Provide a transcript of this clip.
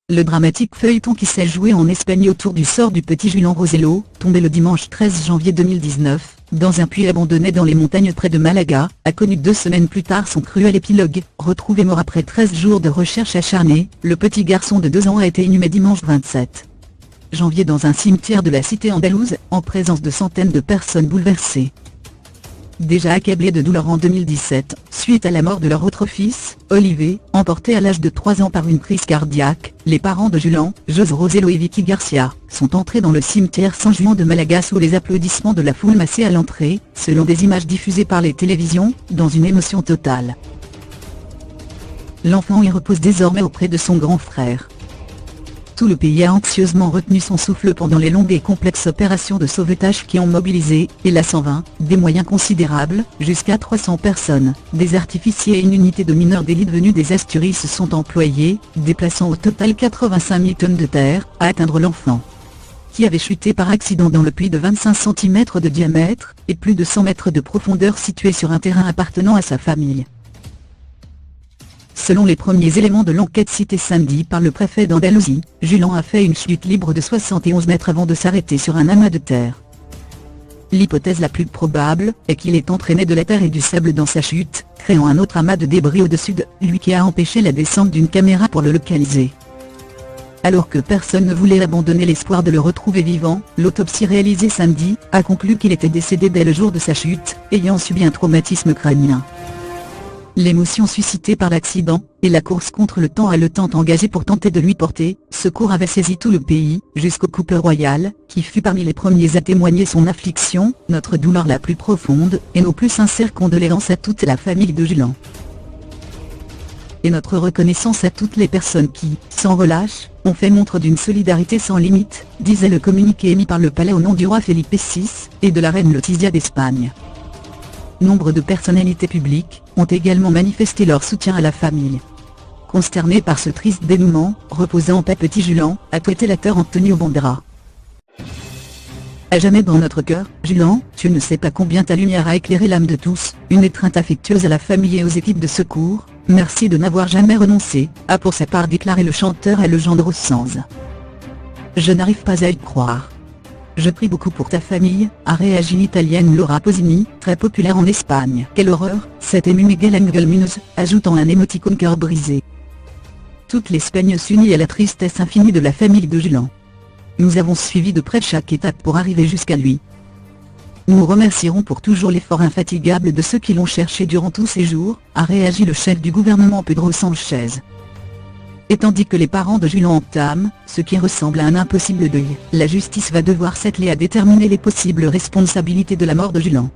Le dramatique feuilleton qui s'est joué en Espagne autour du sort du petit Julián Rossello, tombé le dimanche 13 janvier 2019, dans un puits abandonné dans les montagnes près de Malaga, a connu 2 semaines plus tard son cruel épilogue. Retrouvé mort après 13 jours de recherche acharnée, le petit garçon de 2 ans a été inhumé dimanche 27 janvier dans un cimetière de la cité andalouse, en présence de centaines de personnes bouleversées. Déjà accablés de douleur en 2017, suite à la mort de leur autre fils, Oliver, emporté à l'âge de 3 ans par une crise cardiaque, les parents de Julián, José Rossello et Vicky Garcia, sont entrés dans le cimetière San Juan de Malaga sous les applaudissements de la foule massée à l'entrée, selon des images diffusées par les télévisions, dans une émotion totale. L'enfant y repose désormais auprès de son grand frère. Tout le pays a anxieusement retenu son souffle pendant les longues et complexes opérations de sauvetage qui ont mobilisé, et la 120, des moyens considérables, jusqu'à 300 personnes, des artificiers et une unité de mineurs d'élite venus des Asturies se sont employés, déplaçant au total 85 000 tonnes de terre, à atteindre l'enfant, qui avait chuté par accident dans le puits de 25 cm de diamètre, et plus de 100 mètres de profondeur situé sur un terrain appartenant à sa famille. Selon les premiers éléments de l'enquête cités samedi par le préfet d'Andalousie, Julián a fait une chute libre de 71 mètres avant de s'arrêter sur un amas de terre. L'hypothèse la plus probable est qu'il ait entraîné de la terre et du sable dans sa chute, créant un autre amas de débris au-dessus de lui qui a empêché la descente d'une caméra pour le localiser. Alors que personne ne voulait abandonner l'espoir de le retrouver vivant, l'autopsie réalisée samedi a conclu qu'il était décédé dès le jour de sa chute, ayant subi un traumatisme crânien. L'émotion suscitée par l'accident, et la course contre le temps haletante engagée pour tenter de lui porter secours avait saisi tout le pays, jusqu'au couple royal, qui fut parmi les premiers à témoigner son affliction, notre douleur la plus profonde, et nos plus sincères condoléances à toute la famille de Julián. Et notre reconnaissance à toutes les personnes qui, sans relâche, ont fait montre d'une solidarité sans limite, disait le communiqué émis par le palais au nom du roi Felipe VI, et de la reine Letizia d'Espagne. Nombre de personnalités publiques ont également manifesté leur soutien à la famille. Consterné par ce triste dénouement, repose en paix petit Julián, a tweeté l'acteur Antonio Banderas. À jamais dans notre cœur, Julián, tu ne sais pas combien ta lumière a éclairé l'âme de tous. Une étreinte affectueuse à la famille et aux équipes de secours. Merci de n'avoir jamais renoncé, a pour sa part déclaré le chanteur Alejandro Sanz. Je n'arrive pas à y croire. Je prie beaucoup pour ta famille, a réagi l'italienne Laura Pausini, très populaire en Espagne. Quelle horreur, s'est ému Miguel Ángel Muñoz, ajoutant un émoticône cœur brisé. Toute l'Espagne s'unit à la tristesse infinie de la famille de Julián. Nous avons suivi de près chaque étape pour arriver jusqu'à lui. Nous remercierons pour toujours l'effort infatigable de ceux qui l'ont cherché durant tous ces jours, a réagi le chef du gouvernement Pedro Sánchez. Et tandis que les parents de Julián entament ce qui ressemble à un impossible deuil, la justice va devoir s'atteler à déterminer les possibles responsabilités de la mort de Julián.